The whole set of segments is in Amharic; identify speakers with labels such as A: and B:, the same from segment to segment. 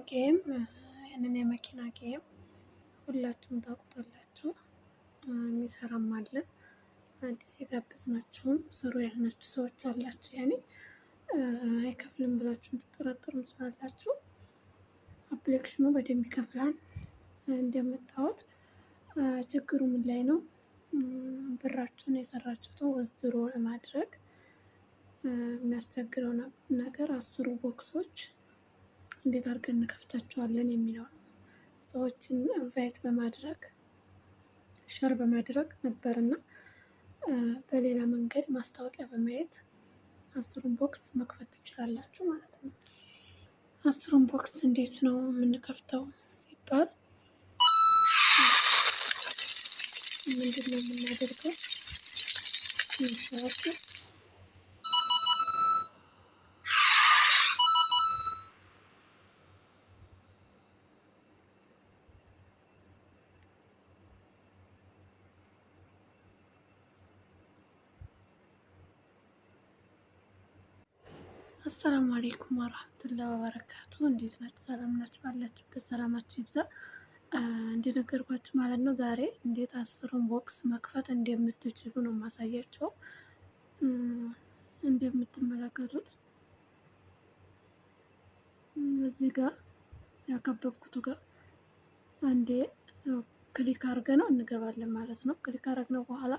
A: ጌም ያንን የመኪና ጌም ሁላችሁም ታውቁታላችሁ። የሚሰራም አለ። አዲስ የጋበዝናችሁም ስሩ ያልናችሁ ሰዎች አላችሁ። ያኔ አይከፍልም ብላችሁ የምትጠራጠሩም ስላላችሁ አፕሊኬሽኑ በደንብ ይከፍላል። እንደምታዩት ችግሩ ምን ላይ ነው? ብራችሁን የሰራችሁትን ዊዝድሮ ለማድረግ የሚያስቸግረው ነገር 10 ቦክሶች እንዴት አድርገን እንከፍታቸዋለን የሚለው ነው። ሰዎችን ኢንቫይት በማድረግ ሸር በማድረግ ነበርና በሌላ መንገድ ማስታወቂያ በማየት 10ሩን ቦክስ መክፈት ትችላላችሁ ማለት ነው። 10ሩን ቦክስ እንዴት ነው የምንከፍተው ሲባል ምንድነው የምናደርገው? መሰላችሁ አሰላሙ አለይኩም ወራህመቱላሂ ወበረካቱ። እንዴት ናችሁ? ሰላም ናችሁ? ባላችሁበት ሰላማችሁ ይብዛ። እንደነገርኳችሁ ማለት ነው ዛሬ እንዴት 10ሩን ቦክስ መክፈት እንደምትችሉ ነው የማሳያቸው። እንደምትመለከቱት እዚህ ጋር ያከበብኩት ጋር አንዴ ክሊክ አድርገነው እንገባለን ማለት ነው። ክሊክ አድርገነው በኋላ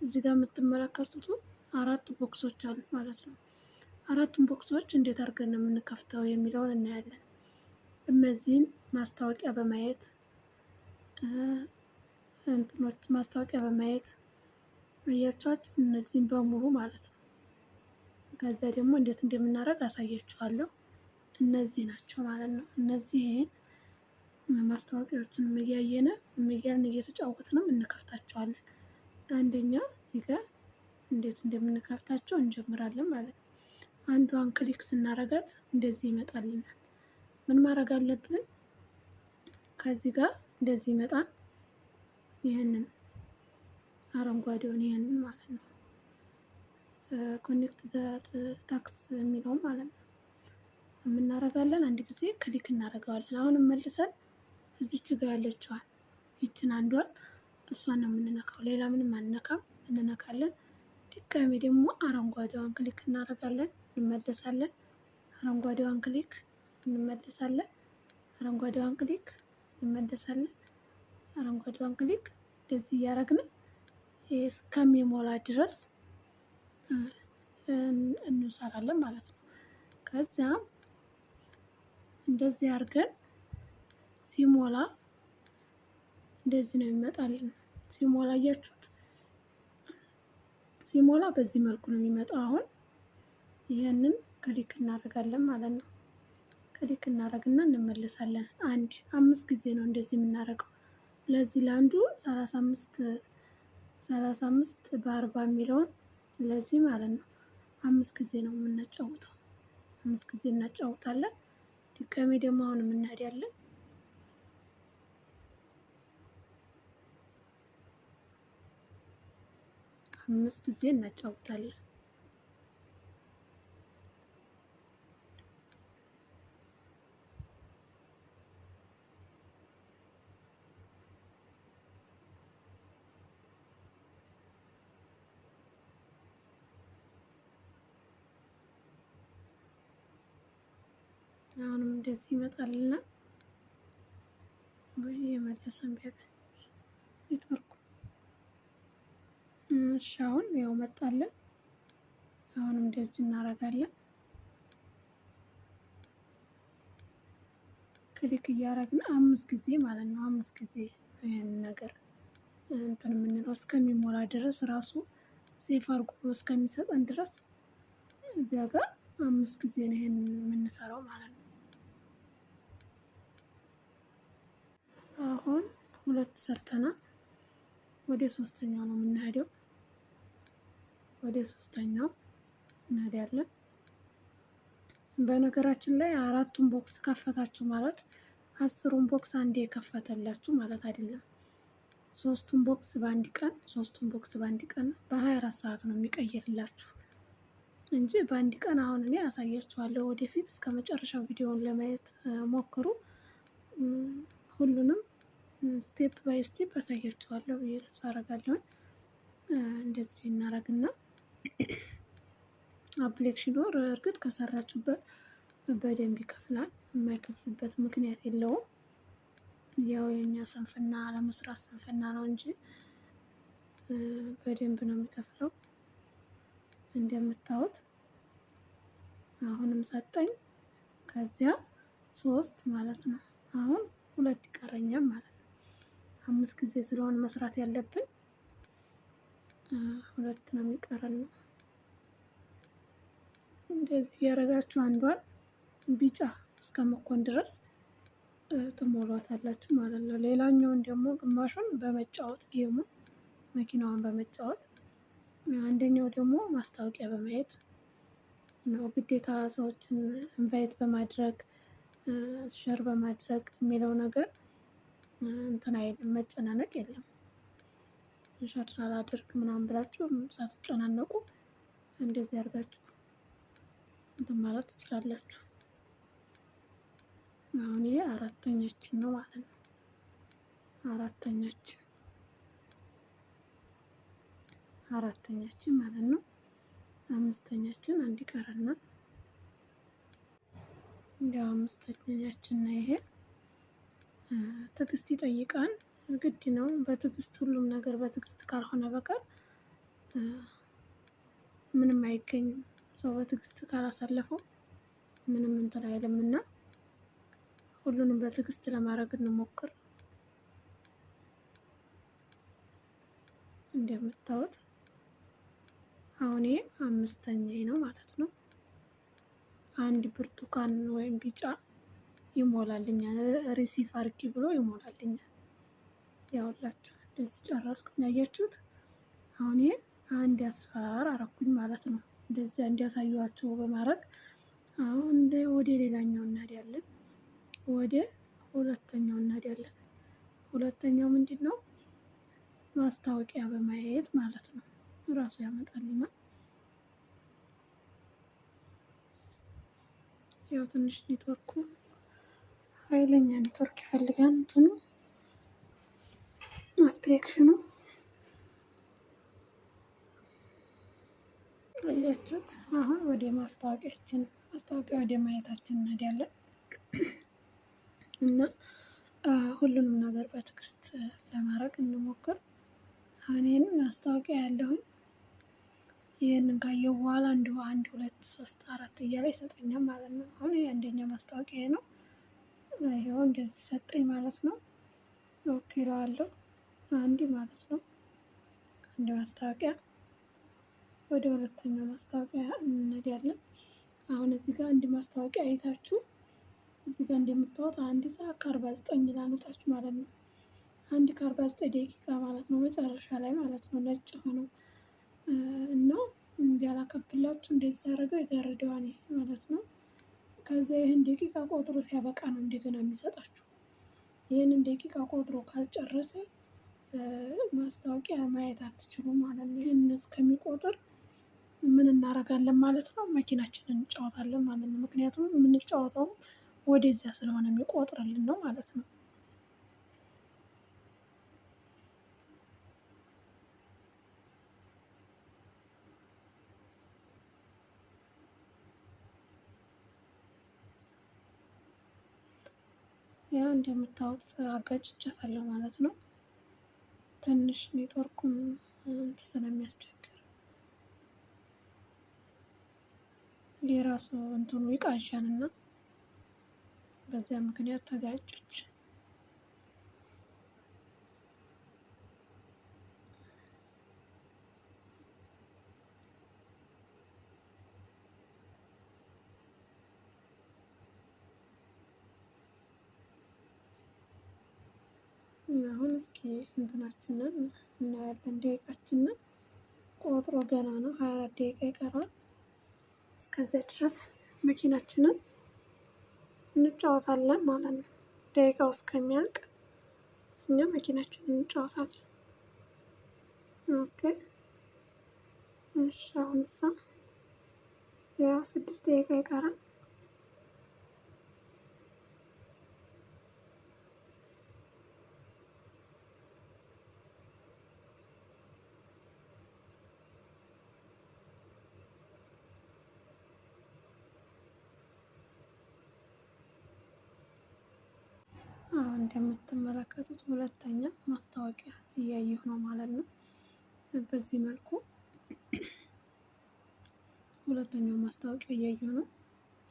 A: እዚህ ጋር የምትመለከቱት 4 ቦክሶች አሉ ማለት ነው። 4ቱን ቦክሶች እንዴት አድርገን ነው የምንከፍተው የሚለውን እናያለን። እነዚህን ማስታወቂያ በማየት ማስታወቂያ በማየት አያችኋቸው እነዚህን በሙሉ ማለት ነው። ከዛ ደግሞ እንዴት እንደምናደርግ አሳያችኋለሁ። እነዚህ ናቸው ማለት ነው። እነዚህን ማስታወቂያዎችን እያየን እየተጫወትንም እንከፍታቸዋለን። አንደኛ እዚህ ጋር እንዴት እንደምንከፍታቸው እንጀምራለን ማለት ነው። አንዷን ክሊክ ስናደርጋት እንደዚህ ይመጣልናል። ምን ማድረግ አለብን? ከዚህ ጋር እንደዚህ ይመጣል። ይህንን አረንጓዴውን ይህንን ማለት ነው ኮኔክት ዘ ታክስ የሚለውን ማለት ነው የምናደርጋለን። አንድ ጊዜ ክሊክ እናደርገዋለን። አሁንም መልሰን እዚች ጋር ያለችዋን ይችን አንዷን እሷን ነው የምንነካው። ሌላ ምንም አንነካም። እንነካለን። ድጋሜ ደግሞ አረንጓዴዋን ክሊክ እናደርጋለን፣ እንመለሳለን። አረንጓዴዋን ክሊክ እንመለሳለን። አረንጓዴዋን ክሊክ እንመለሳለን። አረንጓዴዋን ክሊክ እንደዚህ እያደረግን እስከሚሞላ ድረስ እንሰራለን ማለት ነው። ከዛም እንደዚህ አድርገን ሲሞላ እንደዚህ ነው የሚመጣልን። ሲሞላ አያችሁት? ሲሞላ በዚህ መልኩ ነው የሚመጣው። አሁን ይሄንን ክሊክ እናደርጋለን ማለት ነው። ክሊክ እናደርግና እንመለሳለን። 5 ጊዜ ነው እንደዚህ የምናደርገው። ለዚህ ለአንዱ 35 በ40 የሚለውን ለዚህ ማለት ነው 5 ጊዜ ነው የምናጫውተው። 5 ጊዜ እናጫውታለን። ድጋሜ ደግሞ አሁንም እንሄዳለን። 5 ጊዜ እናጫውታለን። አሁንም እንደዚህ ይመጣልና ወይ የመለሰን ቢያት ኔትወርኩ እሺ፣ አሁን ያው መጣልን። አሁንም እንደዚህ እናደርጋለን። ክሊክ እያደረግን 5 ጊዜ ማለት ነው። 5 ጊዜ ይሄንን ነገር እንትን የምንለው እስከሚሞላ ድረስ ራሱ ሴፍ አድርጎ እስከሚሰጠን ድረስ እዚያ ጋር 5 ጊዜ ነው ይሄን የምንሰራው ማለት ነው። አሁን 2 ሰርተናል። ወደ 3ኛው ነው የምንሄደው። ወደ 3ኛው እንሄዳለን። በነገራችን ላይ 4ቱን ቦክስ ከፈታችሁ ማለት 10ሩን ቦክስ አንዴ የከፈተላችሁ ማለት አይደለም። 3ቱን ቦክስ በአንድ ቀን በ24 ሰዓት ነው የሚቀይርላችሁ። እንጂ በአንድ ቀን አሁን እኔ አሳያችኋለሁ። ወደፊት እስከ መጨረሻው ቪዲዮውን ለማየት ሞክሩ። ሁሉንም ስቴፕ ባይ ስቴፕ አሳያችኋለሁ ብዬ ተስፋ አደርጋለሁ። እንደዚህ እናደርግና አፕሊኬሽኑ እርግጥ ከሰራችሁበት በደንብ ይከፍላል። የማይከፍልበት ምክንያት የለውም። ያው የኛ ስንፍና ለመስራት ስንፍና ነው እንጂ በደንብ ነው የሚከፍለው። እንደምታዩት አሁንም ሰጠኝ። ከዚያ 3 ማለት ነው። አሁን 2 ይቀረኛል ማለት ነው። 5 ጊዜ ስለሆነ መስራት ያለብን 2 ነው የሚቀረን ነው። እንደዚህ ያደረጋችሁ አንዷን ቢጫ እስከምትሆን ድረስ ትሞሏታላችሁ ማለት ነው። ሌላኛውን ደግሞ ግማሹን በመጫወት ጌሙን መኪናዋን በመጫወት አንደኛው ደግሞ ማስታወቂያ በማየት ነው። ግዴታ ሰዎችን ኢንቫይት በማድረግ ሸር በማድረግ የሚለው ነገር እንትን አይልም፣ መጨናነቅ የለም። ሸር ሳላደርግ ምናምን ብላችሁ ሳትጨናነቁ እንደዚህ አድርጋችሁ እንትን ማለት ትችላላችሁ። አሁን ይሄ አራተኛችን ነው ማለት ነው። አራተኛችን ማለት ነው። አምስተኛችን አንድ ይቀረናል። እንዲያው አምስተኛችን ነው ይሄ። ትዕግስት ይጠይቃል። ግድ ነው። በትዕግስት ሁሉም ነገር በትዕግስት ካልሆነ በቀር ምንም አይገኝም። ሰው በትዕግስት ካላሳለፈው ምንም እንትን አይልምና ሁሉንም በትዕግስት ለማድረግ እንሞክር። እንደምታዩት አሁን ይሄ አምስተኛዬ ነው ማለት ነው። አንድ ብርቱካን ወይም ቢጫ ይሞላልኛል። ሪሲቭ አድርጊ ብሎ ይሞላልኛል። ያውላችሁ እንደዚህ ጨረስኩኝ። ያያችሁት? አሁን ይሄ አንድ አስፋር አረኩኝ ማለት ነው። እንደዚህ እንዲያሳዩዋችሁ በማድረግ አሁን ወደ ሌላኛው እናሄዳለን። ወደ ሁለተኛው እናሄዳለን። ሁለተኛው ምንድነው? ማስታወቂያ በማየት ማለት ነው። ራሱ ያመጣልናል። ያው ትንሽ ኔትወርኩ ኃይለኛ ኔትወርክ ይፈልጋል እንትኑ አፕሊኬሽኑ። አያችሁት? አሁን ወደ ማስታወቂያ ወደ ማየታችን እንሄዳለን እና ሁሉንም ነገር በትዕግስት ለማድረግ እንሞክር። አሁን ይሄንን ማስታወቂያ ያለውን ይሄንን ካየሁ በኋላ አንድ 2 3 4 እያለ ይሰጠኛል ማለት ነው። አሁን ይሄ አንደኛ ማስታወቂያ ነው። ይሄው እንደዚህ ሰጠኝ ማለት ነው። ኦኬ እለዋለሁ። አንድ ማለት ነው። አንድ ማስታወቂያ። ወደ ሁለተኛው ማስታወቂያ እንሄዳለን። አሁን እዚህ ጋር አንድ ማስታወቂያ አይታችሁ እዚህ ጋር እንደምታዩት 1 ሰዓት ከ49 ይላል ታች ማለት ነው። 1 ከ49 ደቂቃ ማለት ነው። መጨረሻ ላይ ማለት ነው። ነጭ ሆኖ እና እንዲያላከብላችሁ እንደዚህ ሳደርገው ይጋርደዋል ማለት ነው። ከዛ ይሄን ደቂቃ ቆጥሮ ሲያበቃ ነው እንደገና የሚሰጣችሁ። ይሄንን ደቂቃ ቆጥሮ ካልጨረሰ ማስታወቂያ ማየት አትችሉም ማለት ነው። ይሄንን እስከሚቆጥር ምን እናደርጋለን ማለት ነው? መኪናችንን እንጫወታለን ማለት ነው። ምክንያቱም የምንጫወተው ወደዚያ ስለሆነ የሚቆጥርልን ነው ማለት ነው። ያ እንደምታዩት አጋጭቻታለሁ ማለት ነው። ትንሽ ኔትወርኩም እንትን ስለሚያስቸግር የራሱ እንትኑ ይቃዣልና በዚያ ምክንያት ተጋጨች። አሁን እስኪ እንትናችንን እናያለን። ደቂቃችንን ቆጥሮ ገና ነው። 24 ደቂቃ ይቀራል። እስከዚያ ድረስ መኪናችንን እንጫወታለን ማለት ነው። ደቂቃው እስከሚያልቅ እኛ መኪናችንን እንጫወታለን። ኦኬ እሺ። አሁንሳ ያው 6 ደቂቃ ይቀራል። አሁን እንደምትመለከቱት ሁለተኛ ማስታወቂያ እያየሁ ነው ማለት ነው። በዚህ መልኩ ሁለተኛው ማስታወቂያ እያየሁ ነው።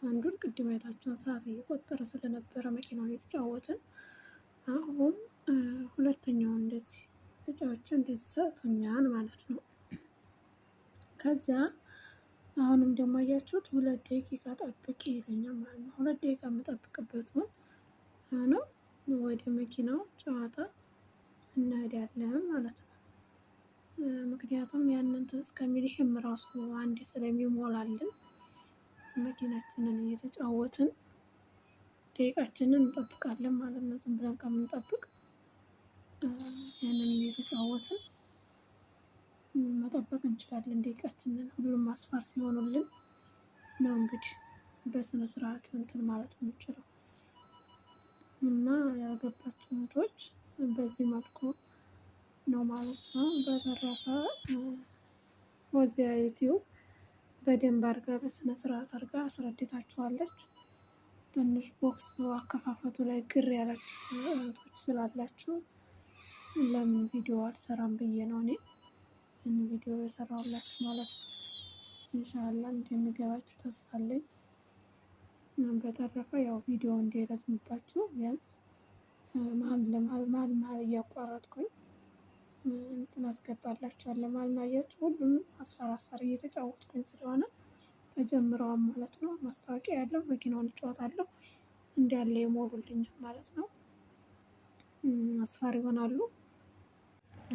A: አንዱን ቅድም አይታችኋል፣ ሰዓት እየቆጠረ ስለነበረ መኪናውን እየተጫወትን። አሁን ሁለተኛውን እንደዚህ ተጫውቼ እንደዚህ ሰጥቶኛል ማለት ነው። ከዛ አሁንም ደግሞ አያችሁት 2 ደቂቃ ጠብቂ ይለኛል ማለት ነው። 2 ደቂቃ የምጠብቅበት ነው ወደ መኪናው ጨዋታ እንሄዳለን ማለት ነው። ምክንያቱም ያንን እንትን እስከሚል ይሄም ራሱ አንዴ ስለሚሞላልን መኪናችንን እየተጫወትን ደቂቃችንን እንጠብቃለን ማለት ነው። ዝም ብለን ከምንጠብቅ ያንን እየተጫወትን መጠበቅ እንችላለን ደቂቃችንን። ሁሉም አስፋር ሲሆኑልን ነው እንግዲህ በስነ ስርዓት እንትን ማለት የምንችለው። እና ያልገባችሁ እህቶች በዚህ መልኩ ነው ማለት ነው። በተረፈ ፎዚያ ዩቲዩብ በደንብ አድርጋ በስነ ስርዓት አድርጋ አስረድታችኋለች። ትንሽ ቦክስ አከፋፈቱ ላይ ግር ያላችሁ እህቶች ስላላችሁ ለምን ቪዲዮ አልሰራም ብዬ ነው እኔ ይሄን ቪዲዮ የሰራሁላችሁ ማለት ነው። ኢንሻአላህ እንደሚገባችሁ ተስፋ አለኝ። በተረፈ ያው ቪዲዮ እንዳይረዝምባችሁ ቢያንስ መሃል እያቋረጥኩኝ እንትን አስገባላችኋለሁ ማለት ነው። አያችሁ ሁሉንም አስፈር እየተጫወትኩኝ ስለሆነ ተጀምረዋል ማለት ነው። ማስታወቂያ ያለው መኪናውን እጫወታለሁ እንዳለ ይሞሉልኛል ማለት ነው። አስፋር ይሆናሉ።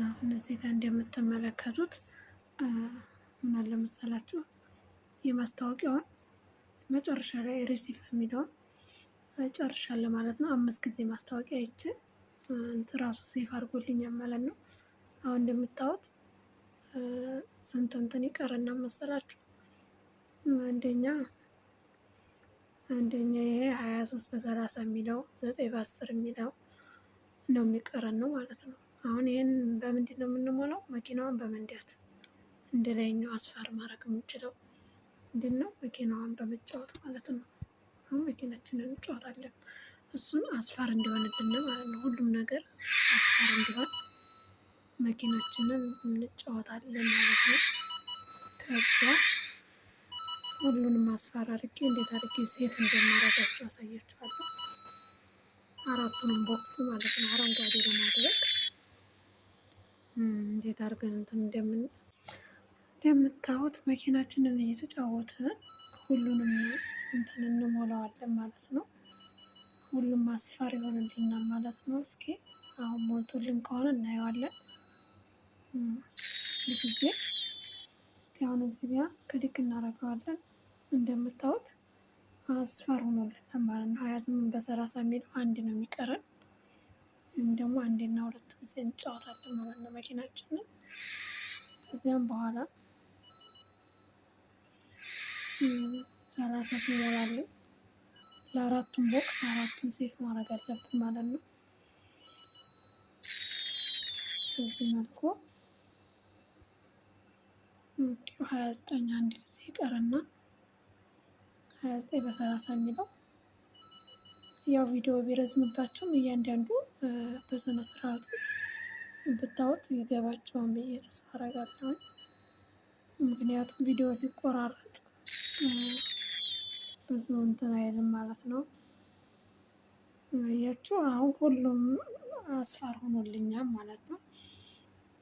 A: አሁን እዚህ ጋር እንደምትመለከቱት ምን አለ መሰላችሁ የማስታወቂያውን መጨረሻ ላይ ሪሲቭ የሚለውን ጨርሻለሁ ማለት ነው። 5 ጊዜ ማስታወቂያ አይቼ እንትን ራሱ ሴቭ አድርጎልኛል ማለት ነው። አሁን እንደምታዩት ስንት እንትን ይቀረናል መሰላችሁ? አንደኛ ይሄ 23 በ30 የሚለው 9 በ10 የሚለው ነው የሚቀረን ነው ማለት ነው። አሁን ይሄን በምንድን ነው የምንሞላው? መኪናውን በመንዳት እንደ ላይኛው አስፋር ማድረግ የምንችለው ምንድነው? መኪናዋን በመጫወት ማለት ነው። አሁን መኪናችንን እንጫወታለን እሱን አስፋር እንዲሆንልን ማለት ነው። ሁሉም ነገር አስፋር እንዲሆን መኪናችንን እንጫወታለን ማለት ነው። ከዛ ሁሉንም አስፋር አድርጌ እንዴት አድርጌ ሴፍ እንደማደርጋቸው አሳያችኋለሁ። አራቱንም ቦክስ ማለት ነው አረንጓዴ ለማድረግ እንዴት አድርገን እንትን እንደምታዩት መኪናችንን እየተጫወትን ሁሉንም እንትን እንሞላዋለን ማለት ነው። ሁሉም አስፋር ይሆንልናል ማለት ነው። እስኪ አሁን ሞልቶልን ከሆነ እናየዋለን። ጊዜ እስኪ አሁን እዚህ ጋር ክሊክ እናደርገዋለን። እንደምታዩት አስፋር ሆኖልናል ማለት ነው። 28 በ30 የሚለው አንድ ነው የሚቀረን። ደግሞ አንዴና 2 ጊዜ እንጫወታለን ማለት ነው መኪናችንን። ከዚያም በኋላ 30 ሲሞላልን ለአራቱም ቦክስ አራቱን ሴፍ ማድረግ አለብን ማለት ነው። በዚህ መልኩ እስኪ 29 አንድ ጊዜ ይቀርና 29 በ30 የሚለው ያው ቪዲዮ ቢረዝምባችሁም እያንዳንዱ በስነ ስርዓቱ ብታዩት ይገባችኋል ብዬ ተስፋ አደርጋለሁ። ምክንያቱም ቪዲዮ ሲቆራረጥ ብዙ እንትን አይልም ማለት ነው። አያችሁ አሁን ሁሉም አስፋር ሆኖልኛል ማለት ነው።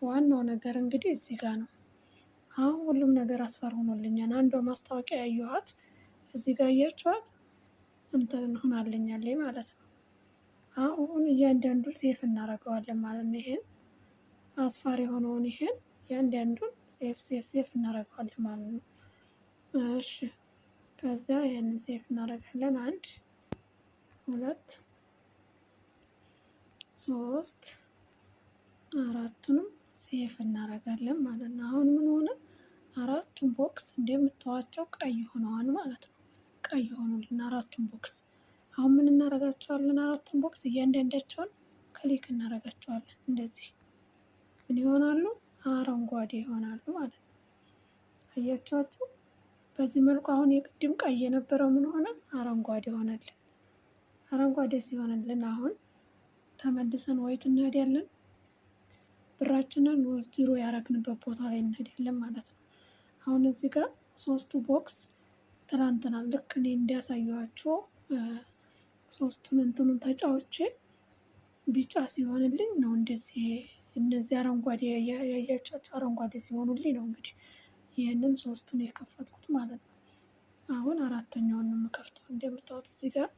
A: ዋናው ነገር እንግዲህ እዚህ ጋር ነው። አሁን ሁሉም ነገር አስፋር ሆኖልኛል። አንዷ ማስታወቂያ ያየኋት እዚህ ጋር አያችኋት እንትን ሆናልኛለች ማለት ነው። አሁን እያንዳንዱ ሴፍ እናደርገዋለን ማለት ነው። ይሄን አስፋር የሆነውን ይሄን እያንዳንዱን ሴፍ እናደርገዋለን ማለት ነው። እሺ ከዛ ይሄንን ሴፍ እናደርጋለን 1 2 3 4ቱንም ሴፍ እናደርጋለን ማለት ነው። አሁን ምን ሆነ? አራቱም ቦክስ እንደምታዋቸው ቀይ ሆነዋል ማለት ነው። ቀይ ሆኑልን አራቱም ቦክስ። አሁን ምን እናደርጋቸዋለን? አራቱም ቦክስ እያንዳንዳቸውን ክሊክ እናደርጋቸዋለን። እንደዚህ ምን ይሆናሉ? አረንጓዴ ይሆናሉ ማለት ነው። አያችኋቸው? በዚህ መልኩ አሁን የቅድም ቀይ የነበረው ምን ሆነ? አረንጓዴ ሆነልን። አረንጓዴ ሲሆንልን አሁን ተመልሰን ወይት እንሄዳለን? ብራችንን ዊዝድሮ ያደረግንበት ቦታ ላይ እንሄዳለን ማለት ነው። አሁን እዚህ ጋር ሶስቱ ቦክስ ትላንትና ልክ እኔ እንዲያሳየኋቸው ሶስቱን እንትኑን ተጫውቼ ቢጫ ሲሆንልኝ ነው እንደዚህ እነዚህ አረንጓዴ ያያቻቸው አረንጓዴ ሲሆኑልኝ ነው እንግዲህ ይህንን ሶስቱን የከፈትኩት ማለት ነው። አሁን አራተኛውን ነው የምከፍተው። እንደምታዩት እዚህ ጋር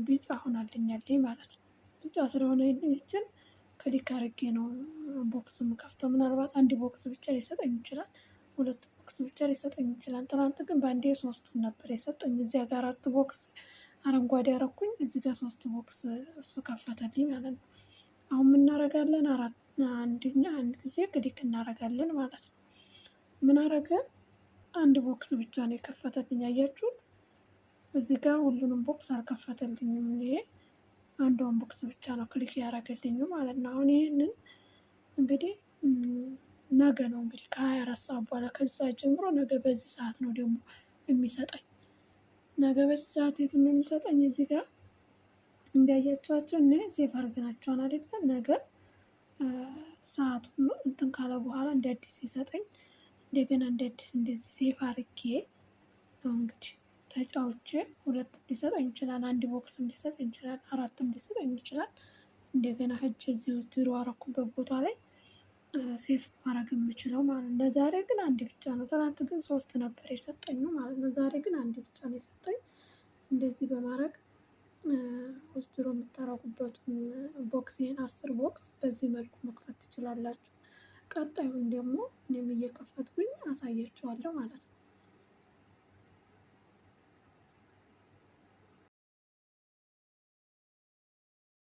A: ቢጫ ሆናልኛለኝ ማለት ነው። ቢጫ ስለሆነ ይችን ክሊክ አድርጌ ነው ቦክስ የምከፍተው። ምናልባት አንድ ቦክስ ብቻ ሊሰጠኝ ይችላል፣ ሁለት ቦክስ ብቻ ሊሰጠኝ ይችላል። ትናንት ግን በአንዴ ሶስቱን ነበር የሰጠኝ። እዚያ ጋር አራት ቦክስ አረንጓዴ አረኩኝ፣ እዚህ ጋር ሶስት ቦክስ እሱ ከፈተልኝ ማለት ነው። አሁን ምን እናደርጋለን? አንድ ጊዜ ክሊክ እናደርጋለን ማለት ነው። ምን አረገ? አንድ ቦክስ ብቻ ነው የከፈተልኝ። አያችሁት? እዚህ ጋር ሁሉንም ቦክስ አልከፈተልኝም። ይሄ አንዷን ቦክስ ብቻ ነው ክሊክ ያደረገልኝ ማለት ነው። አሁን ይሄንን እንግዲህ ነገ ነው እንግዲህ ከ24 ሰዓት በኋላ ከዛ ጀምሮ ነገ በዚህ ሰዓት ነው ደግሞ የሚሰጠኝ። ነገ በዚህ ሰዓት የቱን ነው የሚሰጠኝ? እዚህ ጋር እንዳያችኋቸው እኔ ሴቭ አድርገናቸውን አይደለም ነገ ሰአቱን እንትን ካለ በኋላ እንደ አዲስ ሲሰጠኝ እንደገና እንደ አዲስ እንደዚህ ሴቭ አድርጌ ነው እንግዲህ ተጫውቼ ሁለትም ሊሰጠኝ ይችላል፣ አንድ ቦክስም ሊሰጠኝ ይችላል፣ አራትም ሊሰጠኝ ይችላል። እንደገና ሄጄ እዚህ ውስጥ ዊዝድሮ አደረኩበት ቦታ ላይ ሴቭ ማድረግ የምችለው ማለት ነው። ለዛሬ ግን አንድ ብቻ ነው። ትናንት ግን ሶስት ነበር የሰጠኝ ማለት ነው። ዛሬ ግን አንድ ብቻ ነው የሰጠኝ። እንደዚህ በማድረግ ዊዝድሮ የምታደርጉበትን ቦክስ ይሄን 10 ቦክስ በዚህ መልኩ መክፈት ትችላላችሁ። ቀጣዩን ደግሞ እኔም እየከፈትኩኝ አሳያችኋለሁ ማለት ነው።